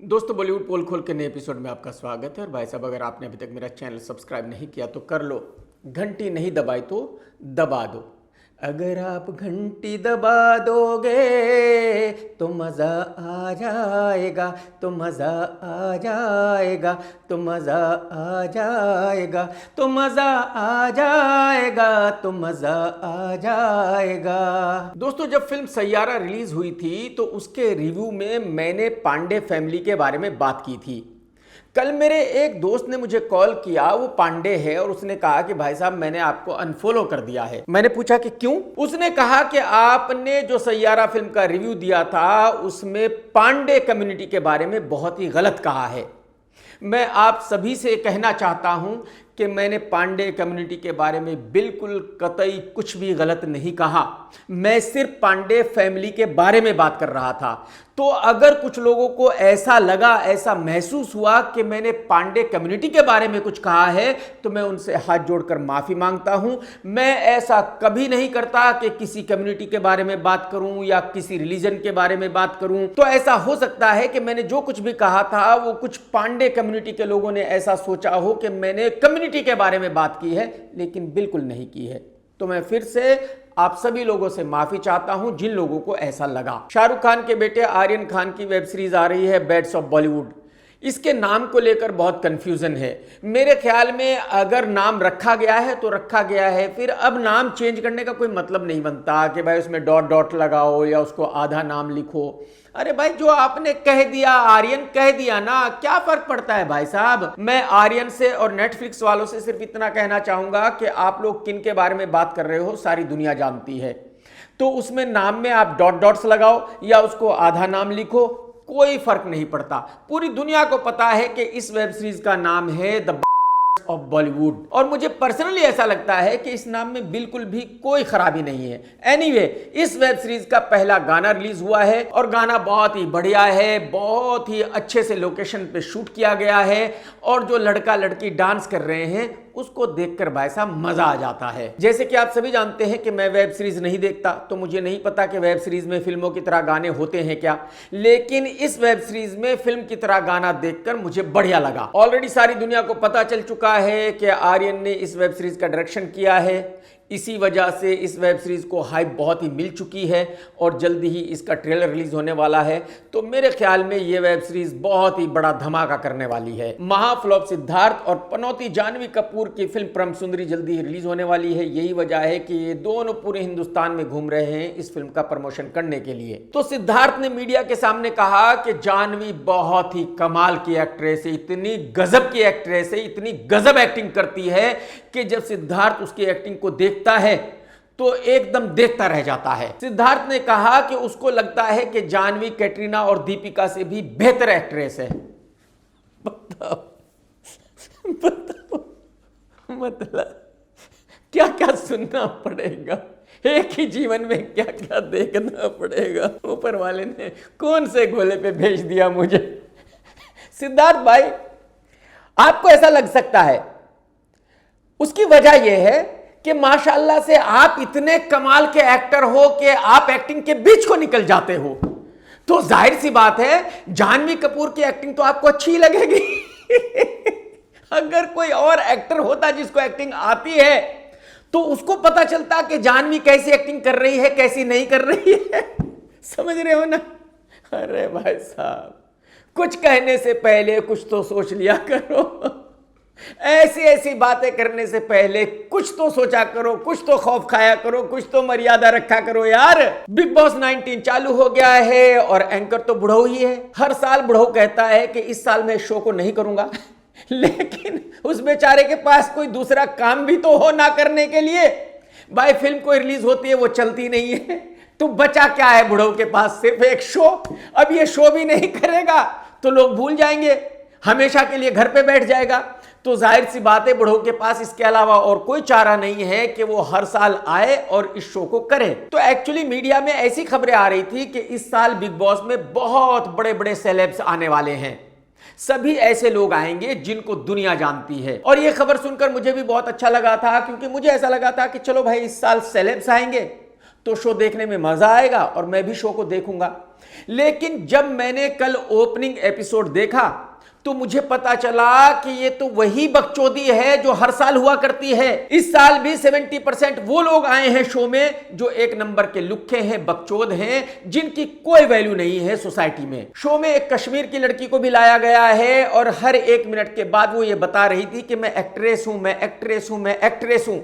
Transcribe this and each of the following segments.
दोस्तों बॉलीवुड पोल खोल के नए एपिसोड में आपका स्वागत है। और भाई साहब, अगर आपने अभी तक मेरा चैनल सब्सक्राइब नहीं किया तो कर लो, घंटी नहीं दबाई तो दबा दो। अगर आप घंटी दबा दोगे तो मज़ा आ जाएगा, तो मज़ा आ जाएगा, तो मज़ा आ जाएगा, तो मज़ा आ जाएगा, तो मज़ा आ जाएगा। दोस्तों, जब फिल्म सैयारा रिलीज हुई थी तो उसके रिव्यू में मैंने पांडे फैमिली के बारे में बात की थी। कल मेरे एक दोस्त ने मुझे कॉल किया, वो पांडे है, और उसने कहा कि भाई साहब मैंने आपको अनफॉलो कर दिया है। मैंने पूछा कि क्यों? उसने कहा कि आपने जो सैयारा फिल्म का रिव्यू दिया था उसमें पांडे कम्युनिटी के बारे में बहुत ही गलत कहा है। मैं आप सभी से कहना चाहता हूं कि मैंने पांडे कम्युनिटी के बारे में बिल्कुल कतई कुछ भी गलत नहीं कहा। मैं सिर्फ पांडे फैमिली के बारे में बात कर रहा था। तो अगर कुछ लोगों को ऐसा लगा, ऐसा महसूस हुआ कि मैंने पांडे कम्युनिटी के बारे में कुछ कहा है, तो मैं उनसे हाथ जोड़कर माफी मांगता हूं। मैं ऐसा कभी नहीं करता कि किसी कम्युनिटी के बारे में बात करूं या किसी रिलीजन के बारे में बात करूं। तो ऐसा हो सकता है कि मैंने जो कुछ भी कहा था वो कुछ पांडे कम्युनिटी के लोगों ने ऐसा सोचा हो कि मैंने कम्युनिटी के बारे में बात की है, लेकिन बिल्कुल नहीं की है। तो मैं फिर से आप सभी लोगों से माफी चाहता हूं जिन लोगों को ऐसा लगा। शाहरुख खान के बेटे आर्यन खान की वेब सीरीज आ रही है बैड्स ऑफ बॉलीवुड। इसके नाम को लेकर बहुत कंफ्यूजन है। मेरे ख्याल में अगर नाम रखा गया है तो रखा गया है, फिर अब नाम चेंज करने का कोई मतलब नहीं बनता कि भाई उसमें डॉट डॉट लगाओ या उसको आधा नाम लिखो। अरे भाई, जो आपने कह दिया, आर्यन कह दिया ना, क्या फर्क पड़ता है भाई साहब। मैं आर्यन से और नेटफ्लिक्स वालों से सिर्फ इतना कहना चाहूंगा कि आप लोग किन के बारे में बात कर रहे हो सारी दुनिया जानती है। तो उसमें नाम में आप डॉट डॉट्स लगाओ या उसको आधा नाम लिखो, कोई फर्क नहीं पड़ता। पूरी दुनिया को पता है कि इस वेब सीरीज का नाम है द ऑफ बॉलीवुड, और मुझे पर्सनली ऐसा लगता है कि इस नाम में बिल्कुल भी कोई खराबी नहीं है। एनीवे, इस वेब सीरीज का पहला गाना रिलीज हुआ है और गाना बहुत ही बढ़िया है, बहुत ही अच्छे से लोकेशन पे शूट किया गया है, और जो लड़का लड़की डांस कर रहे हैं उसको देखकर भाई साहब मजा आ जाता है। जैसे कि आप सभी जानते हैं कि मैं वेब सीरीज नहीं देखता, तो मुझे नहीं पता कि वेब सीरीज में फिल्मों की तरह गाने होते हैं क्या, लेकिन इस वेब सीरीज में फिल्म की तरह गाना देखकर मुझे बढ़िया लगा। ऑलरेडी सारी दुनिया को पता चल चुका है कि आर्यन ने इस वेब सीरीज का डायरेक्शन किया है। इसी वजह से इस वेब सीरीज को हाइप बहुत ही मिल चुकी है और जल्दी ही इसका ट्रेलर रिलीज होने वाला है। तो मेरे ख्याल में ये वेब सीरीज बहुत ही बड़ा धमाका करने वाली है। महाफ्लॉप सिद्धार्थ और पनौती जानवी कपूर की फिल्म परम सुंदरी जल्दी ही रिलीज होने वाली है। यही वजह है कि ये दोनों पूरे हिंदुस्तान में घूम रहे हैं इस फिल्म का प्रमोशन करने के लिए। तो सिद्धार्थ ने मीडिया के सामने कहा कि जानवी बहुत ही कमाल की एक्ट्रेस है, इतनी गजब की एक्ट्रेस है, इतनी गजब एक्टिंग करती है कि जब सिद्धार्थ उसकी एक्टिंग को देखता है तो एकदम देखता रह जाता है। सिद्धार्थ ने कहा कि उसको लगता है कि जानवी कैटरीना और दीपिका से भी बेहतर एक्ट्रेस है। बताओ बताओ, मतलब क्या क्या सुनना पड़ेगा, एक ही जीवन में क्या क्या देखना पड़ेगा। ऊपर वाले ने कौन से गोले पे भेज दिया मुझे। सिद्धार्थ भाई, आपको ऐसा लग सकता है, उसकी वजह यह है कि माशाल्लाह से आप इतने कमाल के एक्टर हो कि आप एक्टिंग के बीच को निकल जाते हो। तो जाहिर सी बात है जानवी कपूर की एक्टिंग तो आपको अच्छी लगेगी। अगर कोई और एक्टर होता जिसको एक्टिंग आती है तो उसको पता चलता कि जानवी कैसी एक्टिंग कर रही है, कैसी नहीं कर रही है। समझ रहे हो ना? अरे भाई साहब, कुछ कहने से पहले कुछ तो सोच लिया करो। ऐसी ऐसी बातें करने से पहले कुछ तो सोचा करो, कुछ तो खौफ खाया करो, कुछ तो मर्यादा रखा करो यार। बिग बॉस 19 चालू हो गया है और एंकर तो बुढ़ऊ ही है। हर साल बुढ़ऊ कहता है कि इस साल मैं शो को नहीं करूंगा, लेकिन उस बेचारे के पास कोई दूसरा काम भी तो हो ना करने के लिए। भाई, फिल्म कोई रिलीज होती है वो चलती नहीं है, तो बचा क्या है बुढ़ऊ के पास? सिर्फ एक शो। अब ये शो भी नहीं करेगा तो लोग भूल जाएंगे, हमेशा के लिए घर पे बैठ जाएगा। तो जाहिर सी बात है बुढ़ऊ के पास इसके अलावा और कोई चारा नहीं है कि वो हर साल आए और इस शो को करे। तो एक्चुअली मीडिया में ऐसी खबरें आ रही थी कि इस साल बिग बॉस में बहुत बड़े बड़े सेलेब्स आने वाले हैं। सभी ऐसे लोग आएंगे जिनको दुनिया जानती है। और ये खबर सुनकर मुझे भी बहुत अच्छा लगा था, क्योंकि मुझे ऐसा लगा था कि चलो भाई, इस साल सेलेब्स आएंगे तो शो देखने में मजा आएगा और मैं भी शो को देखूंगा। लेकिन जब मैंने कल ओपनिंग एपिसोड देखा तो मुझे पता चला कि ये तो वही बकचोदी है जो हर साल हुआ करती है। इस साल भी 70% वो लोग आए हैं शो में जो एक नंबर के लुक्खे हैं, बकचोद हैं, जिनकी कोई वैल्यू नहीं है सोसाइटी में। शो में एक कश्मीर की लड़की को भी लाया गया है और हर 1 मिनट के बाद वो ये बता रही थी कि मैं एक्ट्रेस हूं, मैं एक्ट्रेस हूं, मैं एक्ट्रेस हूं।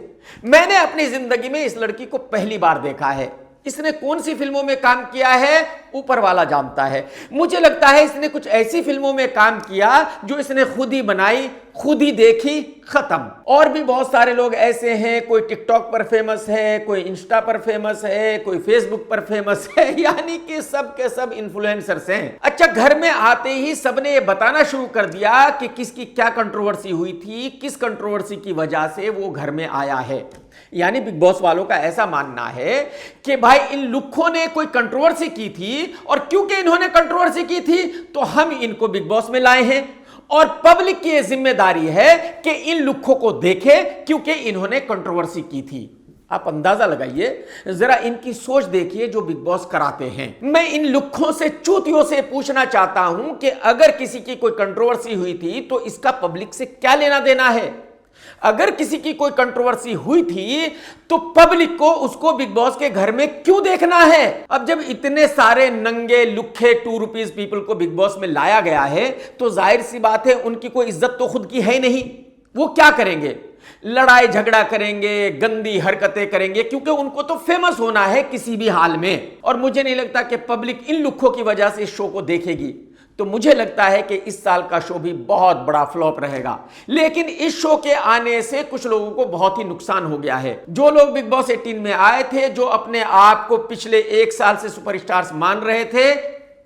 मैंने अपनी जिंदगी में इस लड़की को पहली बार देखा है। इसने कौन सी फिल्मों में काम किया है ऊपर वाला जानता है। मुझे लगता है इसने कुछ ऐसी फिल्मों में काम किया जो इसने खुद ही बनाई, खुद ही देखी, खत्म। और भी बहुत सारे लोग ऐसे हैं, कोई टिकटॉक पर फेमस है, कोई इंस्टा पर फेमस है, कोई फेसबुक पर फेमस है, यानी कि सब के सब इन्फ्लुएंसर्स हैं। अच्छा, घर में आते ही सबने ये बताना शुरू कर दिया कि किसकी क्या कंट्रोवर्सी हुई थी, किस कंट्रोवर्सी की वजह से वो घर में आया है। यानी बिग बॉस वालों का ऐसा मानना है कि भाई इन लुक्खों ने कोई कंट्रोवर्सी की थी और क्योंकि इन्होंने कंट्रोवर्सी की थी तो हम इनको बिग बॉस में लाए हैं और पब्लिक की यह जिम्मेदारी है कि इन लुक्खों को देखे क्योंकि इन्होंने कंट्रोवर्सी की थी। आप अंदाजा लगाइए, जरा इनकी सोच देखिए जो बिग बॉस कराते हैं। मैं इन लुक्खों से, चूतियों से पूछना चाहता हूं कि अगर किसी की कोई कंट्रोवर्सी हुई थी तो इसका पब्लिक से क्या लेना देना है? अगर किसी की कोई कंट्रोवर्सी हुई थी तो पब्लिक को उसको बिग बॉस के घर में क्यों देखना है? अब जब इतने सारे नंगे लुक्खे 2 रुपीज पीपल को बिग बॉस में लाया गया है तो जाहिर सी बात है उनकी कोई इज्जत तो खुद की है नहीं। वो क्या करेंगे? लड़ाई झगड़ा करेंगे, गंदी हरकतें करेंगे, क्योंकि उनको तो फेमस होना है किसी भी हाल में। और मुझे नहीं लगता कि पब्लिक इन लुक्खों की वजह से इस शो को देखेगी। तो मुझे लगता है कि इस साल का शो भी बहुत बड़ा फ्लॉप रहेगा। लेकिन इस शो के आने से कुछ लोगों को बहुत ही नुकसान हो गया है। जो लोग बिग बॉस 18 में आए थे, जो अपने आप को पिछले 1 साल से सुपरस्टार्स मान रहे थे,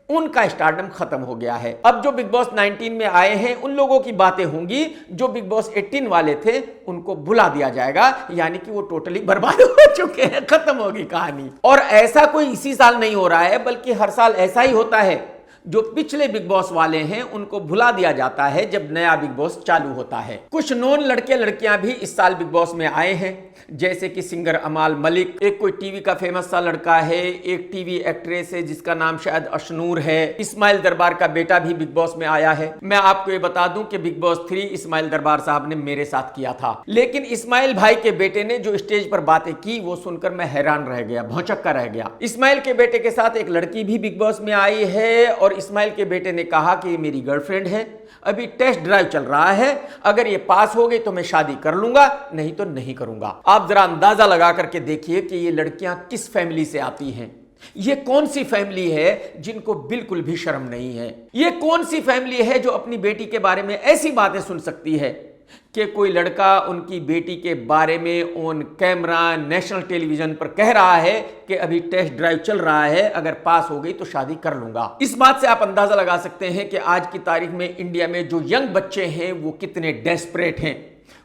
उनका स्टारडम खत्म हो गया है। अब जो बिग बॉस 19 में आए हैं उन लोगों की बातें होंगी। जो बिग बॉस 18 वाले थे उनको भुला दिया जाएगा, यानी कि वो टोटली बर्बाद हो चुके हैं, खत्म होगी कहानी। और ऐसा कोई इसी साल नहीं हो रहा है, बल्कि हर साल ऐसा ही होता है। जो पिछले बिग बॉस वाले हैं उनको भुला दिया जाता है जब नया बिग बॉस चालू होता है। कुछ नॉन लड़के लड़कियां भी इस साल बिग बॉस में आए हैं, जैसे कि सिंगर अमाल मलिक, एक कोई टीवी का फेमस सा लड़का है, एक टीवी एक्ट्रेस है जिसका नाम शायद अशनूर है, इस्माइल दरबार का बेटा भी बिग बॉस में आया है। मैं आपको ये बता दूं कि बिग बॉस 3 इस्माइल दरबार साहब ने मेरे साथ किया था, लेकिन इस्माइल भाई के बेटे ने जो स्टेज पर बातें की वो सुनकर मैं हैरान रह गया, भौचक्का रह गया। इस्माइल के बेटे के साथ एक लड़की भी बिग बॉस में आई है और इस्माइल के बेटे ने कहा कि ये मेरी गर्लफ्रेंड है, अभी टेस्ट ड्राइव चल रहा है, अगर ये पास हो गई तो मैं शादी कर लूंगा, नहीं तो नहीं करूंगा। आप जरा अंदाजा लगा करके देखिए कि ये लड़कियां किस फैमिली से आती हैं। ये कौन सी फैमिली है जिनको बिल्कुल भी शर्म नहीं है? ये कौन सी फैमिली है जो अपनी बेटी के बारे में ऐसी बातें सुन सकती है कि कोई लड़का उनकी बेटी के बारे में ऑन कैमरा नेशनल टेलीविजन पर कह रहा है कि अभी टेस्ट ड्राइव चल रहा है, अगर पास हो गई तो शादी कर लूंगा। इस बात से आप अंदाजा लगा सकते हैं कि आज की तारीख में इंडिया में जो यंग बच्चे हैं वो कितने डेस्परेट हैं।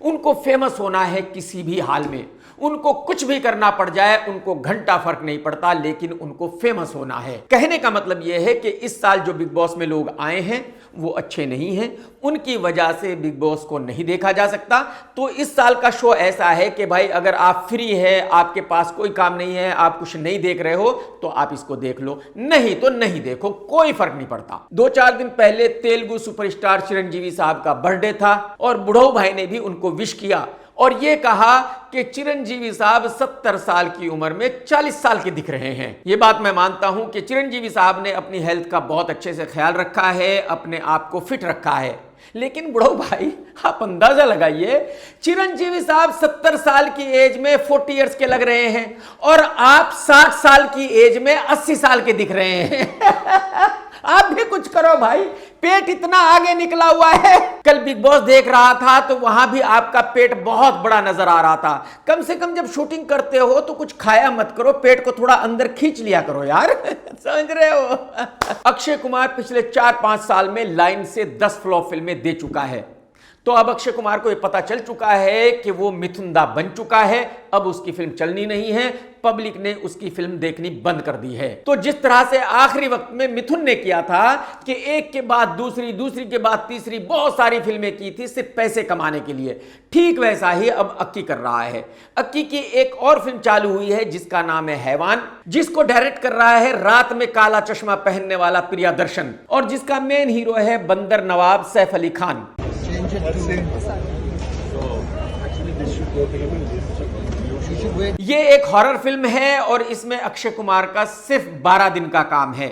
उनको फेमस होना है किसी भी हाल में, उनको कुछ भी करना पड़ जाए, उनको घंटा फर्क नहीं पड़ता, लेकिन उनको फेमस होना है। कहने का मतलब यह है कि इस साल जो बिग बॉस में लोग आए हैं वो अच्छे नहीं हैं, उनकी वजह से बिग बॉस को नहीं देखा जा सकता। तो इस साल का शो ऐसा है कि भाई अगर आप फ्री है, आपके पास कोई काम नहीं है, आप कुछ नहीं देख रहे हो तो आप इसको देख लो, नहीं तो नहीं देखो, कोई फर्क नहीं पड़ता। 2-4 दिन पहले तेलुगु सुपरस्टार चिरंजीवी साहब का बर्थडे था और बुढ़ऊ भाई ने भी उनको विश किया और यह कहा कि चिरंजीवी साहब 70 साल की उम्र में 40 साल के दिख रहे हैं। यह बात मैं मानता हूं कि चिरंजीवी साहब ने अपनी हेल्थ का बहुत अच्छे से ख्याल रखा है, अपने आप को फिट रखा है। लेकिन बुढ़ऊ भाई आप अंदाजा लगाइए, चिरंजीवी साहब 70 साल की एज में 40 इयर्स के लग रहे हैं और आप 60 साल की एज में 80 साल के दिख रहे हैं। आप भी कुछ करो भाई, पेट इतना आगे निकला हुआ है। कल बिग बॉस देख रहा था तो वहां भी आपका पेट बहुत बड़ा नजर आ रहा था। कम से कम जब शूटिंग करते हो तो कुछ खाया मत करो, पेट को थोड़ा अंदर खींच लिया करो यार। समझ रहे हो? अक्षय कुमार पिछले 4-5 साल में लाइन से 10 फ्लॉप फिल्में दे चुका है। तो अब अक्षय कुमार को ये पता चल चुका है कि वो मिथुन दा बन चुका है, अब उसकी फिल्म चलनी नहीं है, पब्लिक ने उसकी फिल्म देखनी बंद कर दी है। तो जिस तरह से आखिरी वक्त में मिथुन ने किया था कि एक के बाद दूसरी, दूसरी के बाद तीसरी बहुत सारी फिल्में की थी सिर्फ पैसे कमाने के लिए, ठीक वैसा ही अब अक्की कर रहा है। अक्की की एक और फिल्म चालू हुई है जिसका नाम है हैवान, जिसको डायरेक्ट कर रहा है रात में काला चश्मा पहनने वाला प्रियदर्शन, और जिसका मेन हीरो है बंदर नवाब सैफ अली खान। ये एक हॉरर फिल्म है और इसमें अक्षय कुमार का सिर्फ 12 दिन का काम है,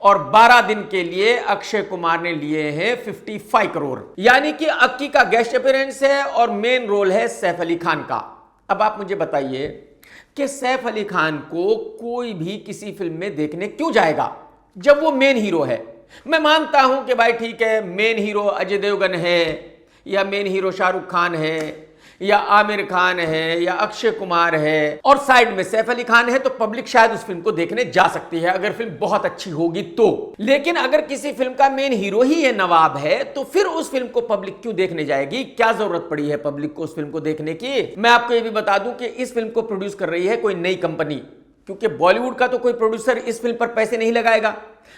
और 12 दिन के लिए अक्षय कुमार ने लिए हैं 55 करोड़। यानी कि अक्की का गेस्ट अपीयरेंस है और मेन रोल है सैफ अली खान का। अब आप मुझे बताइए कि सैफ अली खान को कोई भी किसी फिल्म में देखने क्यों जाएगा जब वो मेन हीरो है। मैं मानता हूं कि भाई ठीक है, मेन हीरो अजय देवगन है या मेन हीरो शाहरुख खान है या आमिर खान है या अक्षय कुमार है और साइड में सैफ अली खान है, तो पब्लिक शायद उस फिल्म को देखने जा सकती है अगर फिल्म बहुत अच्छी होगी तो। लेकिन अगर किसी फिल्म का मेन हीरो ही ये नवाब है तो फिर उस फिल्म को पब्लिक क्यों देखने जाएगी? क्या जरूरत पड़ी है पब्लिक को उस फिल्म को देखने की? मैं आपको ये भी बता दूं कि इस फिल्म को प्रोड्यूस कर रही है कोई नई कंपनी, क्योंकि बॉलीवुड का तो कोई प्रोड्यूसर इस फिल्म पर पैसे नहीं लगाएगा,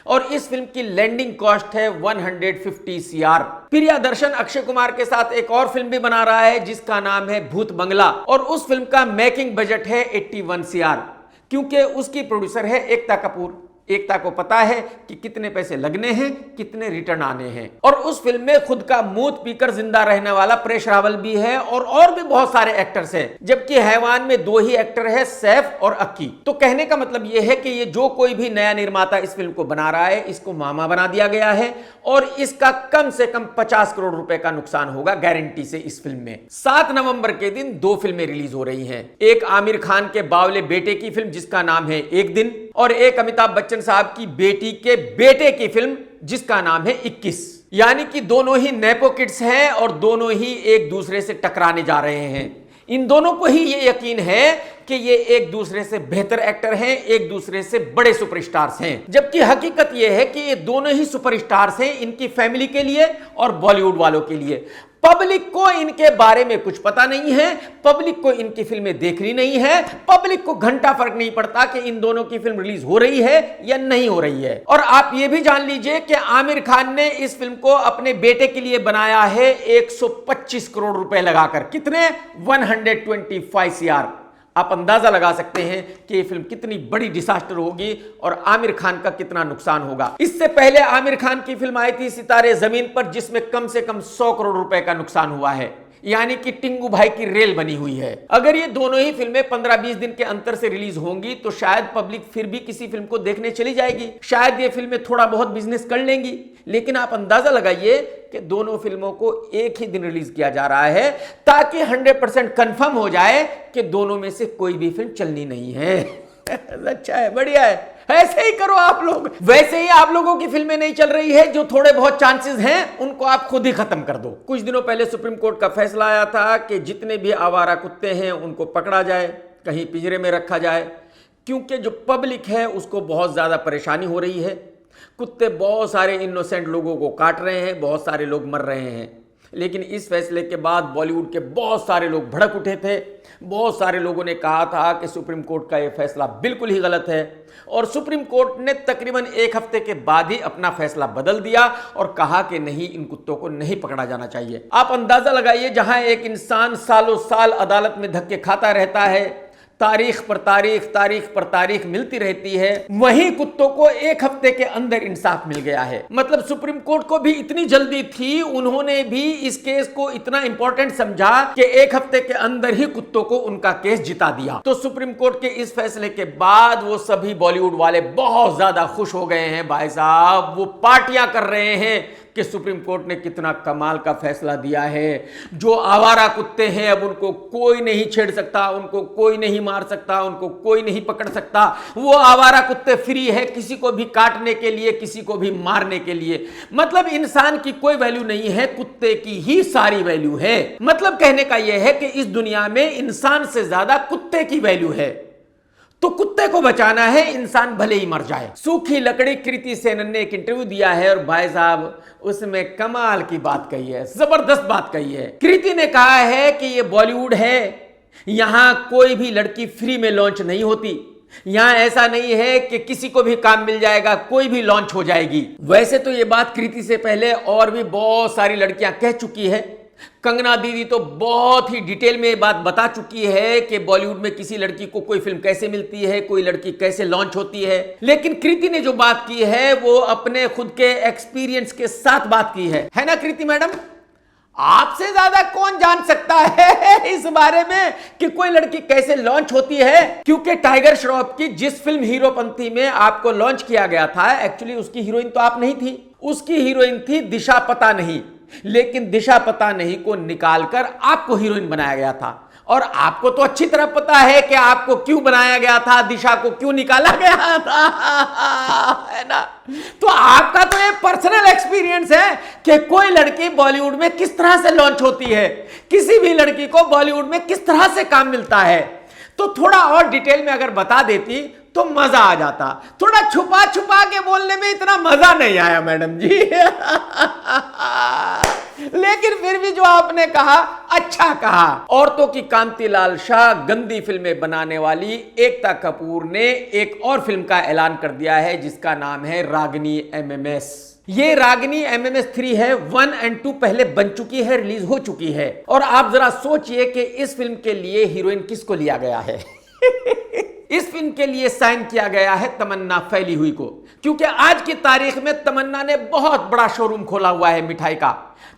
और इस फिल्म की लैंडिंग कॉस्ट है 150 CR। प्रियदर्शन अक्षय कुमार के साथ एक और फिल्म भी बना रहा है जिसका नाम है भूत बंगला, और उस फिल्म का मेकिंग बजट है 81 CR, क्योंकि उसकी प्रोड्यूसर है एकता कपूर। एकता को पता है कि कितने पैसे लगने हैं, कितने रिटर्न आने हैं। और उस फिल्म में खुद का मूत पीकर जिंदा रहने वाला परेश रावल भी है और भी बहुत सारे एक्टर्स हैं, जबकि हैवान में 2 ही एक्टर है, सैफ और अक्की। तो कहने का मतलब यह है कि ये जो कोई भी नया निर्माता इस फिल्म को बना रहा है, इसको मामा बना दिया गया है, और इसका कम से कम 50 करोड़ रुपए का नुकसान होगा गारंटी से इस फिल्म में। 7 नवंबर के दिन 2 फिल्में रिलीज हो रही हैं। एक आमिर खान के बावले बेटे की फिल्म जिसका नाम है एक दिन, और एक अमिताभ बच्चन साहब की बेटी के बेटे की फिल्म जिसका नाम है 21। यानी कि दोनों ही नेपो किड्स हैं और दोनों ही एक दूसरे से टकराने जा रहे हैं। इन दोनों को ही ये यकीन है कि ये एक दूसरे से बेहतर एक्टर हैं, एक दूसरे से बड़े सुपरस्टार्स हैं, जबकि हकीकत ये है कि ये दोनों ही सुपरस्टार्स हैं इनकी फैमिली के लिए और बॉलीवुड वालों के लिए। पब्लिक को इनके बारे में कुछ पता नहीं है, पब्लिक को इनकी फिल्में देखनी नहीं है, पब्लिक को घंटा फर्क नहीं पड़ता कि इन दोनों की फिल्म रिलीज हो रही है या नहीं हो रही है। और आप ये भी जान लीजिए कि आमिर खान ने इस फिल्म को अपने बेटे के लिए बनाया है 125 करोड़ रुपए लगाकर। कितने? 125 CR। आप अंदाजा लगा सकते हैं कि ये फिल्म कितनी बड़ी डिसास्टर होगी और आमिर खान का कितना नुकसान होगा। इससे पहले आमिर खान की फिल्म आई थी सितारे जमीन पर, जिसमें कम से कम 100 करोड़ रुपए का नुकसान हुआ है, यानी कि टिंगू भाई की रेल बनी हुई है। अगर ये दोनों ही फिल्में 15-20 दिन के अंतर से रिलीज होंगी तो शायद पब्लिक फिर भी किसी फिल्म को देखने चली जाएगी, शायद ये फिल्में थोड़ा बहुत बिजनेस कर लेंगी। लेकिन आप अंदाजा लगाइए कि दोनों फिल्मों को एक ही दिन रिलीज किया जा रहा है ताकि 100% कंफर्म हो जाए कि दोनों में से कोई भी फिल्म चलनी नहीं है। अच्छा है, बढ़िया है, ऐसे ही करो आप लोग। वैसे ही आप लोगों की फिल्में नहीं चल रही है, जो थोड़े बहुत चांसेस हैं उनको आप खुद ही खत्म कर दो। कुछ दिनों पहले सुप्रीम कोर्ट का फैसला आया था कि जितने भी आवारा कुत्ते हैं उनको पकड़ा जाए, कहीं पिंजरे में रखा जाए, क्योंकि जो पब्लिक है उसको बहुत ज्यादा परेशानी हो रही है। कुत्ते बहुत सारे इनोसेंट लोगों को काट रहे हैं, बहुत सारे लोग मर रहे हैं। लेकिन इस फैसले के बाद बॉलीवुड के बहुत सारे लोग भड़क उठे थे। बहुत सारे लोगों ने कहा था कि सुप्रीम कोर्ट का यह फैसला बिल्कुल ही गलत है, और सुप्रीम कोर्ट ने तकरीबन 1 हफ्ते के बाद ही अपना फैसला बदल दिया और कहा कि नहीं, इन कुत्तों को नहीं पकड़ा जाना चाहिए। आप अंदाजा लगाइए, जहां एक इंसान सालों साल अदालत में धक्के खाता रहता है, तारीख पर तारीख मिलती रहती है, वहीं कुत्तों को 1 हफ्ते के अंदर इंसाफ मिल गया है। मतलब सुप्रीम कोर्ट को भी इतनी जल्दी थी, उन्होंने भी इस केस को इतना इंपॉर्टेंट समझा कि 1 हफ्ते के अंदर ही कुत्तों को उनका केस जिता दिया। तो सुप्रीम कोर्ट के इस फैसले के बाद वो सभी बॉलीवुड वाले बहुत ज्यादा खुश हो गए हैं भाई साहब। वो पार्टियां कर रहे हैं कि सुप्रीम कोर्ट ने कितना कमाल का फैसला दिया है। जो आवारा कुत्ते हैं अब उनको कोई नहीं छेड़ सकता, उनको कोई नहीं मार सकता, उनको कोई नहीं पकड़ सकता। वो आवारा कुत्ते फ्री है किसी को भी काटने के लिए, किसी को भी मारने के लिए। मतलब इंसान की कोई वैल्यू नहीं है, कुत्ते की ही सारी वैल्यू है। मतलब कहने का यह है कि इस दुनिया में इंसान से ज्यादा कुत्ते की वैल्यू है। तो कुत्ते को बचाना है, इंसान भले ही मर जाए। सूखी लकड़ी कृति सेनन ने एक इंटरव्यू दिया है और भाई साहब उसमें कमाल की बात कही है, जबरदस्त बात कही है। कृति ने कहा है कि ये बॉलीवुड है, यहां कोई भी लड़की फ्री में लॉन्च नहीं होती, यहां ऐसा नहीं है कि किसी को भी काम मिल जाएगा, कोई भी लॉन्च हो जाएगी। वैसे तो ये बात कृति से पहले और भी बहुत सारी लड़कियां कह चुकी है। कंगना दीदी तो बहुत ही डिटेल में ये बात बता चुकी है कि बॉलीवुड में किसी लड़की को कोई फिल्म कैसे मिलती है, कोई लड़की कैसे लॉन्च होती है। लेकिन कृति ने जो बात की है वो अपने खुद के एक्सपीरियंस के साथ बात की है ना कृति मैडम? आपसे ज्यादा कौन जान सकता है इस बारे में कि कोई लड़की कैसे लॉन्च होती है? क्योंकि टाइगर श्रॉफ की जिस फिल्म हीरोपंती में आपको लॉन्च किया गया था, एक्चुअली उसकी हीरोइन तो आप नहीं थी, उसकी हीरोइन थी दिशा पता नहीं। लेकिन दिशा पता नहीं को निकालकर आपको हीरोइन बनाया गया था, और आपको तो अच्छी तरह पता है कि आपको क्यों बनाया गया था, दिशा को क्यों निकाला गया था, है ना? तो आपका तो एक पर्सनल एक्सपीरियंस है कि कोई लड़की बॉलीवुड में किस तरह से लॉन्च होती है, किसी भी लड़की को बॉलीवुड में किस तरह से काम मिलता है। तो थोड़ा और डिटेल में अगर बता देती तो मजा आ जाता। थोड़ा छुपा छुपा के बोलने में इतना मजा नहीं आया मैडम जी। लेकिन फिर भी जो आपने कहा अच्छा कहा। औरतों की कांतिलाल शाह गंदी फिल्में बनाने वाली एकता कपूर ने एक और फिल्म का ऐलान कर दिया है जिसका नाम है रागिनी एमएमएस। ये रागिनी एमएमएस 3 है, 1 और 2 पहले बन चुकी है, रिलीज हो चुकी है। और आप जरा सोचिए कि इस फिल्म के लिए हीरोइन किसको लिया गया है। इस फिल्म के लिए साइन किया गया है तमन्ना फैली हुई को, क्योंकि आज की तारीख में तमन्ना ने बहुत बड़ा शोरूम खोला हुआ है मिठाई का।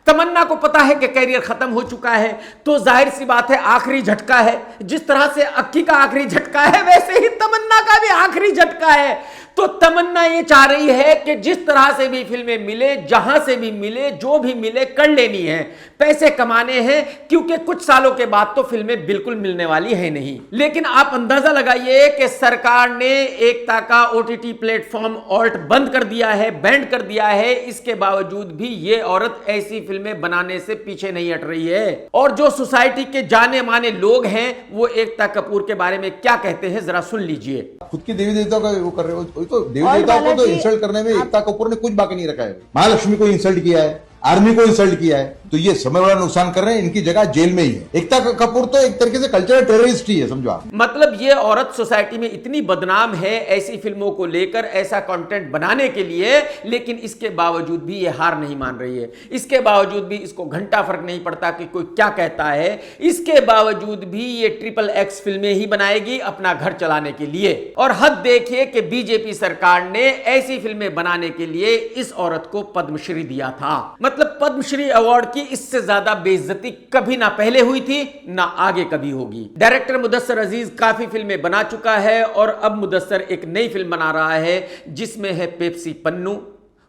तमन्ना को पता है कि कैरियर खत्म हो चुका है, तो जाहिर सी बात है आखिरी झटका है। जिस तरह से अक्की का आखिरी झटका है वैसे ही तमन्ना का भी आखिरी झटका है। तो तमन्ना ये चाह रही है कि जिस तरह से भी फिल्में मिले, जहां से भी मिले, जो भी मिले कर लेनी है, पैसे कमाने हैं, क्योंकि कुछ सालों के बाद तो फिल्में बिल्कुल मिलने वाली है नहीं। लेकिन आप अंदाजा लगाइए कि सरकार ने एकता का ओटीटी प्लेटफॉर्म ऑल्ट बंद कर दिया है, बैंड कर दिया है। इसके बावजूद भी ये औरत ऐसी फिल्में बनाने से पीछे नहीं हट रही है। और जो सोसाइटी के जाने माने लोग हैं वो एकता कपूर के बारे में क्या कहते हैं जरा सुन लीजिए। खुद की देवी देवताओं का वो कर रहे हो, तो देवी देवताओं को तो इंसल्ट करने में एकता कपूर ने कुछ बाकी नहीं रखा है। महालक्ष्मी को इंसल्ट किया है, आर्मी को इंसल्ट किया है, तो ये समय बड़ा नुकसान कर रहे हैं। इनकी जगह जेल में ही है। एकता कपूर तो एक तरीके से कल्चरल टेररिस्ट ही है, समझो आप। मतलब ये औरत सोसाइटी में इतनी बदनाम है ऐसी फिल्मों को लेकर, ऐसा कंटेंट बनाने के लिए, लेकिन इसके बावजूद भी ये हार नहीं मान रही है। इसके बावजूद भी इसको घंटा फर्क नहीं पड़ता कि कोई क्या कहता है। इसके बावजूद भी ये XXX फिल्में ही बनाएगी अपना घर चलाने के लिए। और हद देखिए कि बीजेपी सरकार ने ऐसी फिल्में बनाने के लिए इस औरत को पद्मश्री दिया था। मतलब पद्मश्री अवार्ड की इससे ज्यादा बेइज्जती कभी ना पहले हुई थी ना आगे कभी होगी। डायरेक्टर मुदस्सर अजीज काफी फिल्में बना चुका है और अब मुदस्सर एक नई फिल्म बना रहा है जिसमें है पेप्सी पन्नू,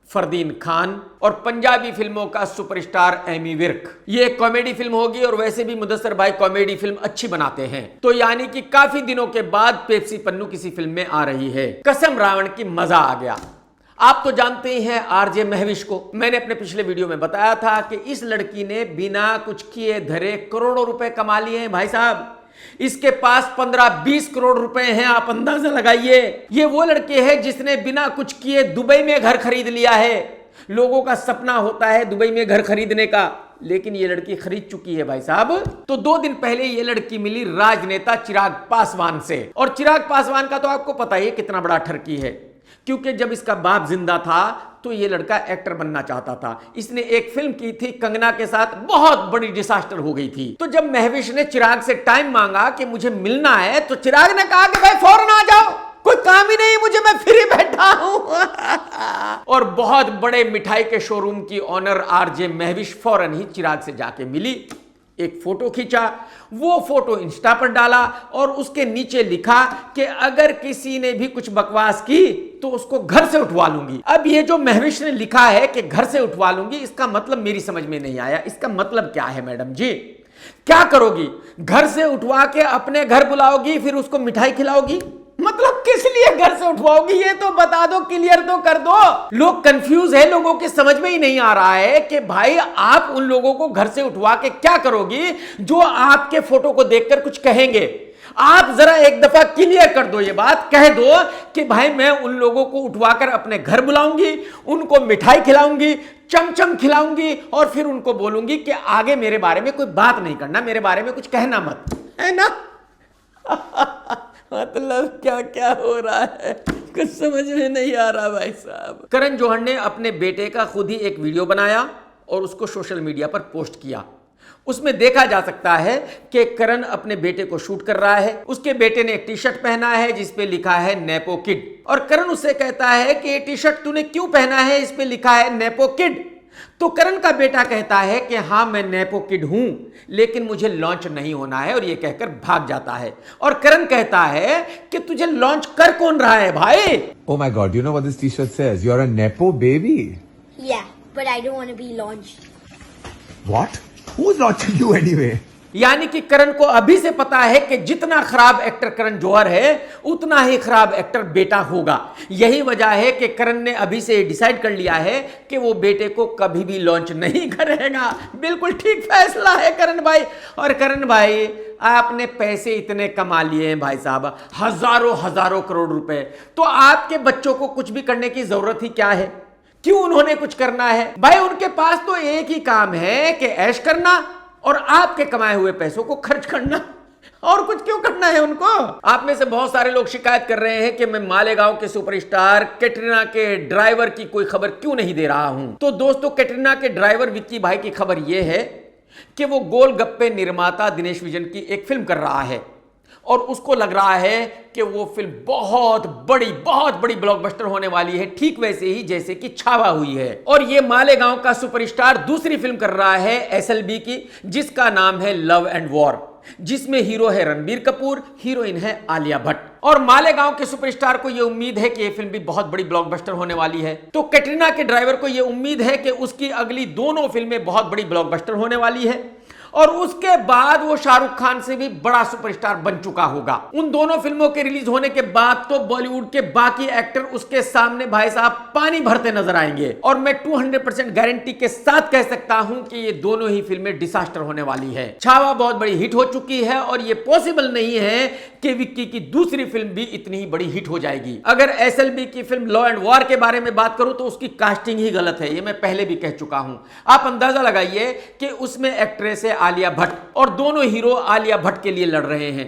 फरदीन खान और पंजाबी फिल्मों का सुपरस्टार एमी विर्क। ये एक कॉमेडी फिल्म होगी और वैसे भी मुदस्सर भाई कॉमेडी फिल्म अच्छी बनाते हैं। तो यानी कि काफी दिनों के बाद पेप्सी पन्नू किसी फिल्म में आ रही है। कसम रावण की मजा आ गया। आप तो जानते ही हैं आरजे महविश को। मैंने अपने पिछले वीडियो में बताया था कि इस लड़की ने बिना कुछ किए धरे करोड़ों रुपए कमा लिए हैं भाई साहब। इसके पास 15-20 करोड़ रुपए हैं, आप अंदाजा लगाइए। ये वो लड़की है जिसने बिना कुछ किए दुबई में घर खरीद लिया है। लोगों का सपना होता है दुबई में घर खरीदने का, लेकिन ये लड़की खरीद चुकी है भाई साहब। तो 2 दिन पहले ये लड़की मिली राजनेता चिराग पासवान से। और चिराग पासवान का तो आपको पता ही कितना बड़ा ठरकी है, क्योंकि जब इसका बाप जिंदा था तो ये लड़का एक्टर बनना चाहता था। इसने एक फिल्म की थी कंगना के साथ, बहुत बड़ी डिसास्टर हो गई थी। तो जब महविश ने चिराग से टाइम मांगा कि मुझे मिलना है, तो चिराग ने कहा कि भाई फौरन आ जाओ, कोई काम ही नहीं मुझे, मैं फ्री बैठा हूं। और बहुत बड़े मिठाई के शोरूम की ऑनर आरजे महविश फौरन ही चिराग से जाके मिली, एक फोटो खींचा, वो फोटो इंस्टा पर डाला और उसके नीचे लिखा कि अगर किसी ने भी कुछ बकवास की तो उसको घर से उठवा लूंगी। अब ये जो महविश ने लिखा है कि घर से उठवा लूंगी, इसका मतलब मेरी समझ में नहीं आया। इसका मतलब क्या है मैडम जी? क्या करोगी? घर से उठवा के अपने घर बुलाओगी, फिर उसको मिठाई खिलाओगी? मतलब किस लिए घर से उठवाओगी ये तो बता दो, क्लियर तो कर दो। लोग कंफ्यूज है, लोगों के समझ में ही नहीं आ रहा है कि भाई आप उन लोगों को घर से उठवा के क्या करोगी जो आपके फोटो को देखकर कुछ कहेंगे। आप जरा एक दफा क्लियर कर दो ये बात, कह दो कि भाई मैं उन लोगों को उठवाकर अपने घर बुलाऊंगी, उनको मिठाई खिलाऊंगी, चमचम खिलाऊंगी और फिर उनको बोलूंगी कि आगे मेरे बारे में कोई बात नहीं करना, मेरे बारे में कुछ कहना मत, है ना? मतलब क्या क्या हो रहा है कुछ समझ में नहीं आ रहा भाई साहब। करण जौहर ने अपने बेटे का खुद ही एक वीडियो बनाया और उसको सोशल मीडिया पर पोस्ट किया। उसमें देखा जा सकता है कि करण अपने बेटे को शूट कर रहा है। उसके बेटे ने एक टी शर्ट पहना है जिस पे लिखा है नेपो किड, और करण उससे कहता है कि ये टी शर्ट तूने क्यों पहना है, इस पे लिखा है नेपो किड। तो करण का बेटा कहता है कि हाँ मैं नेपो किड हूं, लेकिन मुझे लॉन्च नहीं होना है, और ये कहकर भाग जाता है। और करण कहता है कि तुझे लॉन्च कर कौन रहा है भाई? Oh my god, you know what this t-shirt says? You're a Nepo baby. Yeah, but I don't want to be launched. What? Who's launching you anyway? यानी कि करण को अभी से पता है कि जितना खराब एक्टर करण जौहर है उतना ही खराब एक्टर बेटा होगा। यही वजह है कि करण ने अभी से डिसाइड कर लिया है कि वो बेटे को कभी भी लॉन्च नहीं करेगा। बिल्कुल ठीक फैसला है करण भाई। और करण भाई आपने पैसे इतने कमा लिए हैं भाई साहब, हजारों हजारों करोड़ रुपए, तो आपके बच्चों को कुछ भी करने की जरूरत ही क्या है? क्यों उन्होंने कुछ करना है भाई? उनके पास तो एक ही काम है कि ऐश करना और आपके कमाए हुए पैसों को खर्च करना, और कुछ क्यों करना है उनको? आप में से बहुत सारे लोग शिकायत कर रहे हैं कि मैं मालेगांव के सुपरस्टार कैटरीना के ड्राइवर की कोई खबर क्यों नहीं दे रहा हूं। तो दोस्तों, कैटरीना के ड्राइवर विक्की भाई की खबर यह है कि वो गोलगप्पे निर्माता दिनेश विजन की एक फिल्म कर रहा है, और उसको लग रहा है कि वो फिल्म बहुत बड़ी ब्लॉकबस्टर होने वाली है, ठीक वैसे ही जैसे कि छावा हुई है। और ये मालेगांव का सुपरस्टार दूसरी फिल्म कर रहा है एसएलबी की, जिसका नाम है लव एंड वॉर, जिसमें हीरो है रणबीर कपूर, हीरोइन है आलिया भट्ट। और मालेगांव के सुपरस्टार को यह उम्मीद है कि यह फिल्म भी बहुत बड़ी ब्लॉकबस्टर होने वाली है। तो कैटरीना के ड्राइवर को यह उम्मीद है कि उसकी अगली दोनों फिल्में बहुत बड़ी ब्लॉकबस्टर होने वाली है, और उसके बाद वो शाहरुख खान से भी बड़ा सुपरस्टार बन चुका होगा। उन दोनों फिल्मों के रिलीज होने के बाद तो बॉलीवुड के बाकी एक्टर उसके सामने भाई साहब पानी भरते नजर आएंगे, और मैं 200% गारंटी के साथ कह सकता हूं कि ये दोनों ही फिल्में डिजास्टर होने वाली है। छावा बहुत बड़ी हिट हो चुकी है, और ये पॉसिबल नहीं है कि विक्की की दूसरी फिल्म भी इतनी ही बड़ी हिट हो जाएगी। अगर एसएलबी की फिल्म लॉ एंड वॉर के बारे में बात करूं तो उसकी कास्टिंग ही गलत है, ये मैं पहले भी कह चुका हूं। आप अंदाजा लगाइए कि उसमें एक्ट्रेस है आलिया भट्ट, और दोनों हीरो आलिया भट्ट के लिए लड़ रहे हैं।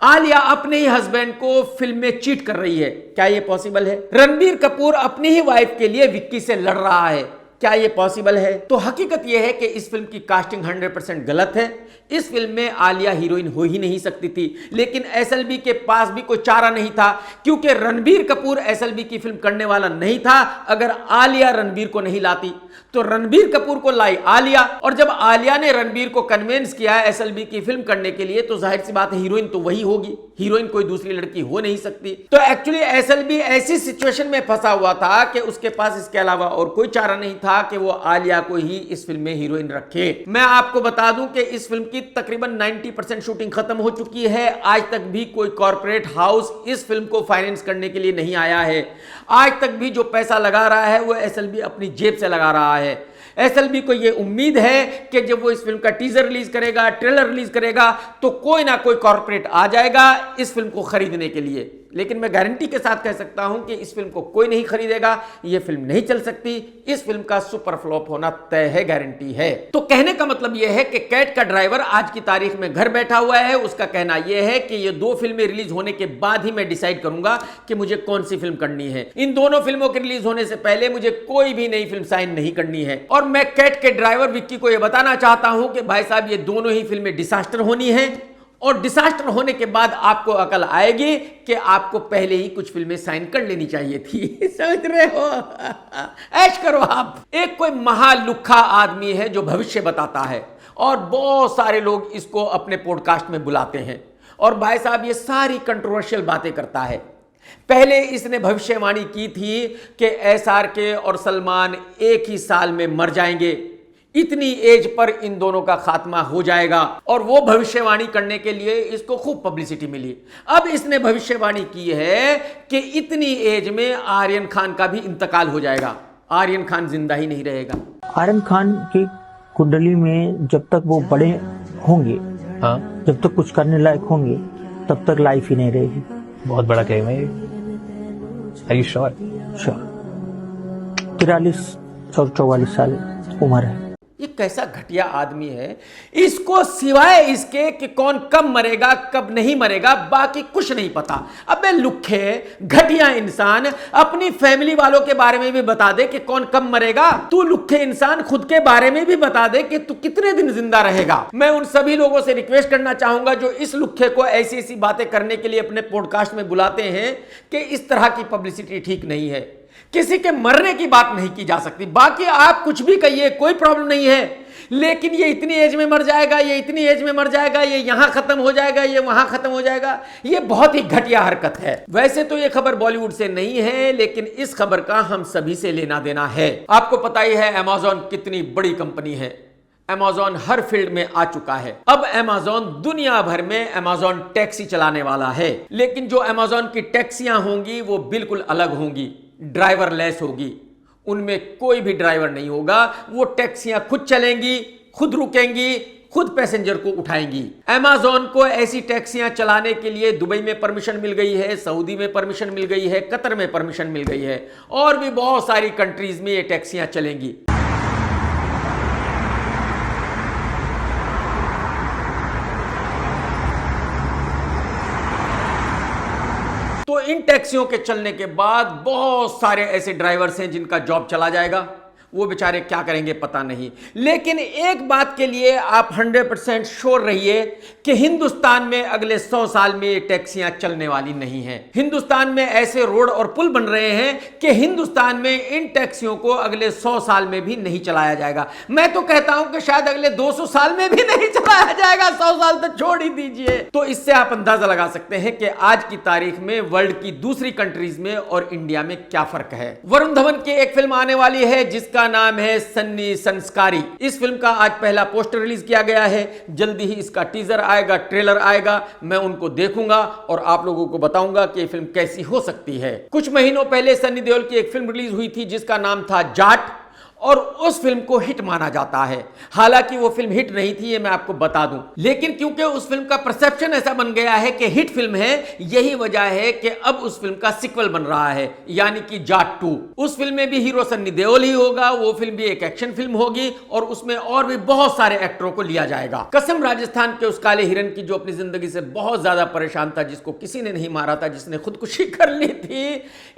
आलिया अपने ही हस्बैंड को फिल्म में चीट कर रही है, क्या यह पॉसिबल है? रणबीर कपूर अपनी ही वाइफ के लिए विक्की से लड़ रहा है, क्या यह पॉसिबल है? तो हकीकत यह है कि इस फिल्म की कास्टिंग 100% गलत है। इस फिल्म में आलिया हीरोइन हो ही नहीं सकती थी, लेकिन एसएलबी के पास भी कोई चारा नहीं था, क्योंकि रणबीर कपूर एसएलबी की फिल्म करने वाला नहीं था। अगर आलिया रणबीर को नहीं लाती तो रणबीर कपूर को लाई आलिया, और जब आलिया ने रणबीर को कन्विंस किया एसएलबी की फिल्म करने के लिए, तो जाहिर सी बात है हीरोइन तो वही होगी, हीरोइन कोई दूसरी लड़की हो नहीं सकती। तो एक्चुअली एसएलबी ऐसी सिचुएशन में फंसा हुआ था कि उसके पास इसके अलावा और कोई चारा नहीं था कि वो आलिया को ही इस फिल्म में हीरोइन रखे। मैं आपको बता दूं कि इस फिल्म की तकरीबन 90% शूटिंग खत्म हो चुकी है। आज तक भी कोई कॉर्पोरेट हाउस इस फिल्म को फाइनेंस करने के लिए नहीं आया है। आज तक भी जो पैसा लगा रहा है वो एसएलबी अपनी जेब से लगा रहा है। एसएलबी को यह उम्मीद है कि जब वो इस फिल्म का टीजर रिलीज करेगा, ट्रेलर रिलीज करेगा, तो कोई ना कोई कॉर्पोरेट आ जाएगा इस फिल्म को खरीदने के लिए। लेकिन मैं गारंटी के साथ कह सकता हूं कि इस फिल्म को कोई नहीं खरीदेगा, यह फिल्म नहीं चल सकती, इस फिल्म का सुपर फ्लॉप होना तय है, गारंटी है। तो कहने का मतलब यह है कि कैट का ड्राइवर आज की तारीख में घर बैठा हुआ है। उसका कहना यह है कि ये दो फिल्में रिलीज होने के बाद ही मैं डिसाइड करूंगा कि मुझे कौन सी फिल्म करनी है। इन दोनों फिल्मों के रिलीज होने से पहले मुझे कोई भी नई फिल्म साइन नहीं करनी है। और मैं कैट के ड्राइवर विक्की को यह बताना चाहता हूं कि भाई साहब ये दोनों ही फिल्में डिसास्टर होनी है, और डिसास्टर होने के बाद आपको अकल आएगी कि आपको पहले ही कुछ फिल्में साइन कर लेनी चाहिए थी। समझ रहे हो? ऐश करो आप। एक कोई महालुखा आदमी है जो भविष्य बताता है, और बहुत सारे लोग इसको अपने पॉडकास्ट में बुलाते हैं, और भाई साहब ये सारी कंट्रोवर्शियल बातें करता है। पहले इसने भविष्यवाणी की थी कि एसआरके और सलमान एक ही साल में मर जाएंगे, इतनी एज पर इन दोनों का खात्मा हो जाएगा, और वो भविष्यवाणी करने के लिए इसको खूब पब्लिसिटी मिली। अब इसने भविष्यवाणी की है कि इतनी एज में आर्यन खान का भी इंतकाल हो जाएगा, आर्यन खान जिंदा ही नहीं रहेगा। आर्यन खान की कुंडली में जब तक वो बड़े होंगे, जब तक कुछ करने लायक होंगे, तब तक लाइफ ही नहीं रहेगी। बहुत बड़ा क्लेम है ये। Are you sure? श्योर। 43 और 44 साल उम्र है। ये कैसा घटिया आदमी है, इसको सिवाय इसके कि कौन कब मरेगा कब नहीं मरेगा बाकी कुछ नहीं पता। अबे लुखे घटिया इंसान, अपनी फैमिली वालों के बारे में भी बता दे कि कौन कब मरेगा। तू लुखे इंसान खुद के बारे में भी बता दे कि तू कितने दिन जिंदा रहेगा। मैं उन सभी लोगों से रिक्वेस्ट करना चाहूंगा जो इस लुखे को ऐसी ऐसी बातें करने के लिए अपने पॉडकास्ट में बुलाते हैं कि इस तरह की पब्लिसिटी ठीक नहीं है। किसी के मरने की बात नहीं की जा सकती, बाकी आप कुछ भी कहिए कोई प्रॉब्लम नहीं है, लेकिन ये इतनी एज में मर जाएगा, ये इतनी एज में मर जाएगा, ये यहां खत्म हो जाएगा, ये वहां खत्म हो जाएगा, ये बहुत ही घटिया हरकत है। वैसे तो ये खबर बॉलीवुड से नहीं है, लेकिन इस खबर का हम सभी से लेना देना है। आपको पता ही है अमेज़न कितनी बड़ी कंपनी है। अमेज़न हर फील्ड में आ चुका है। अब अमेज़न दुनिया भर में अमेज़न टैक्सी चलाने वाला है, लेकिन जो अमेज़न की टैक्सियां होंगी वो बिल्कुल अलग होंगी, ड्राइवरलेस होगी। उनमें कोई भी ड्राइवर नहीं होगा, वो टैक्सियां खुद चलेंगी, खुद रुकेंगी, खुद पैसेंजर को उठाएंगी। अमेज़न को ऐसी टैक्सियां चलाने के लिए दुबई में परमिशन मिल गई है, सऊदी में परमिशन मिल गई है, कतर में परमिशन मिल गई है, और भी बहुत सारी कंट्रीज में ये टैक्सियां चलेंगी। तो इन टैक्सियों के चलने के बाद बहुत सारे ऐसे ड्राइवर्स हैं जिनका जॉब चला जाएगा। वो बेचारे क्या करेंगे पता नहीं, लेकिन एक बात के लिए आप 100% श्योर रहिए कि हिंदुस्तान में अगले 100 साल में ये टैक्सियां चलने वाली नहीं हैं। हिंदुस्तान में ऐसे रोड और पुल बन रहे हैं कि हिंदुस्तान में इन टैक्सियों को अगले 100 साल में भी नहीं चलाया जाएगा। मैं तो कहता हूं कि शायद अगले 200 साल में भी नहीं चलाया जाएगा, 100 साल तो छोड़ ही दीजिए। तो इससे आप अंदाजा लगा सकते हैं कि आज की तारीख में वर्ल्ड की दूसरी कंट्रीज में और इंडिया में क्या फर्क है। वरुण धवन की एक फिल्म आने वाली है जिसका नाम है सन्नी संस्कारी। इस फिल्म का आज पहला पोस्टर रिलीज किया गया है, जल्दी ही इसका टीजर आएगा, ट्रेलर आएगा। मैं उनको देखूंगा और आप लोगों को बताऊंगा कि ये फिल्म कैसी हो सकती है। कुछ महीनों पहले सन्नी देओल की एक फिल्म रिलीज हुई थी जिसका नाम था जाट, और उस फिल्म को हिट माना जाता है। हालांकि वो फिल्म हिट नहीं थी, ये मैं आपको बता दूं, लेकिन क्योंकि उस फिल्म का परसेप्शन ऐसा बन गया है कि हिट फिल्म है, यही वजह है कि अब उस फिल्म का सीक्वल बन रहा है, यानी कि जाट 2। उस फिल्म में भी हीरो सन्नी देओल ही होगा। वो फिल्म भी एक एक्शन फिल्म होगी और उसमें और भी बहुत सारे एक्टरों को लिया जाएगा। कसम राजस्थान के उस काले हिरन की जो अपनी जिंदगी से बहुत ज्यादा परेशान था, जिसको किसी ने नहीं मारा था, जिसने खुदकुशी कर ली थी,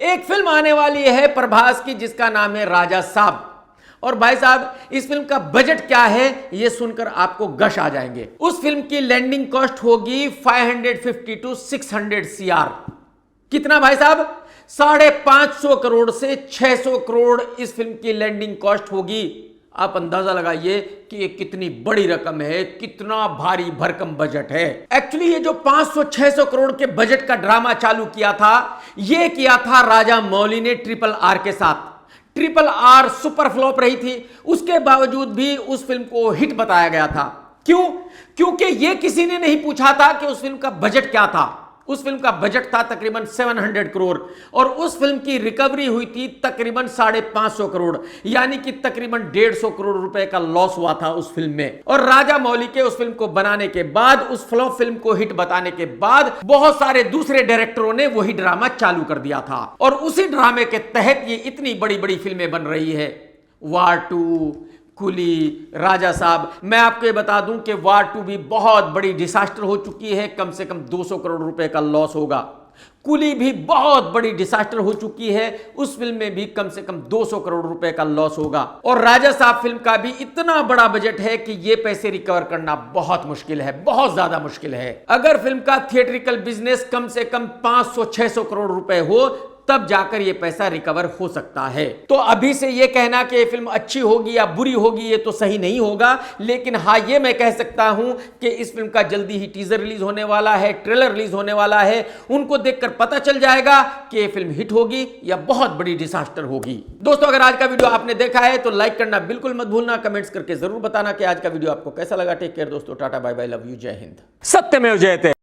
एक फिल्म आने वाली है प्रभास की जिसका नाम है राजा साहब। और भाई साहब इस फिल्म का बजट क्या है ये सुनकर आपको गश आ जाएंगे। उस फिल्म की लैंडिंग कॉस्ट होगी 550 to 600 CR। कितना भाई साहब? 550 करोड़ से 600 करोड़ इस फिल्म की लैंडिंग कॉस्ट होगी। आप अंदाजा लगाइए कि ये कितनी बड़ी रकम है, कितना भारी भरकम बजट है। एक्चुअली ये जो 500-600 करोड़ के बजट का ड्रामा चालू किया था, ये किया था राजा मौली ने RRR के साथ। RRR सुपर फ्लॉप रही थी, उसके बावजूद भी उस फिल्म को हिट बताया गया था। क्यों? क्योंकि यह किसी ने नहीं पूछा था कि उस फिल्म का बजट क्या था। उस फिल्म का बजट था तकरीबन 700 करोड़ और उस फिल्म की रिकवरी हुई थी तकरीबन 550 करोड़, यानी कि तकरीबन 150 करोड़ रुपए का लॉस हुआ था उस फिल्म में। और राजा मौली के उस फिल्म को बनाने के बाद, उस फ्लॉप फिल्म को हिट बताने के बाद, बहुत सारे दूसरे डायरेक्टरों ने वही ड्रामा चालू कर दिया था और उसी ड्रामे के तहत ये इतनी बड़ी बड़ी फिल्में बन रही है। वार 2, कुली, राजा साहब। मैं आपको ये बता दूं कि वार 2 भी बहुत बड़ी डिसास्टर हो चुकी है, कम से कम 200 करोड़ रुपए का लॉस होगा। कुली भी बहुत बड़ी डिसास्टर हो चुकी है, उस फिल्म में भी कम से कम 200 करोड़ रुपए का लॉस होगा। और राजा साहब फिल्म का भी इतना बड़ा बजट है कि ये पैसे रिकवर करना बहुत मुश्किल है, बहुत ज्यादा मुश्किल है। अगर फिल्म का थिएट्रिकल बिजनेस कम से कम 500-600 करोड़ रुपए हो तब जाकर यह पैसा रिकवर हो सकता है। तो अभी से यह कहना कि यह फिल्म अच्छी होगी या बुरी होगी ये तो सही नहीं होगा, लेकिन हाँ ये मैं कह सकता हूं कि इस फिल्म का जल्दी ही टीजर रिलीज होने वाला है, ट्रेलर रिलीज होने वाला है। उनको देखकर पता चल जाएगा कि यह फिल्म हिट होगी या बहुत बड़ी डिसास्टर होगी। दोस्तों अगर आज का वीडियो आपने देखा है तो लाइक करना बिल्कुल मत भूलना, कमेंट्स करके जरूर बताना कि आज का वीडियो आपको कैसा लगा। टेक केयर दोस्तों, tata bye bye, love you, Jai Hind. सत्यमेव जयते।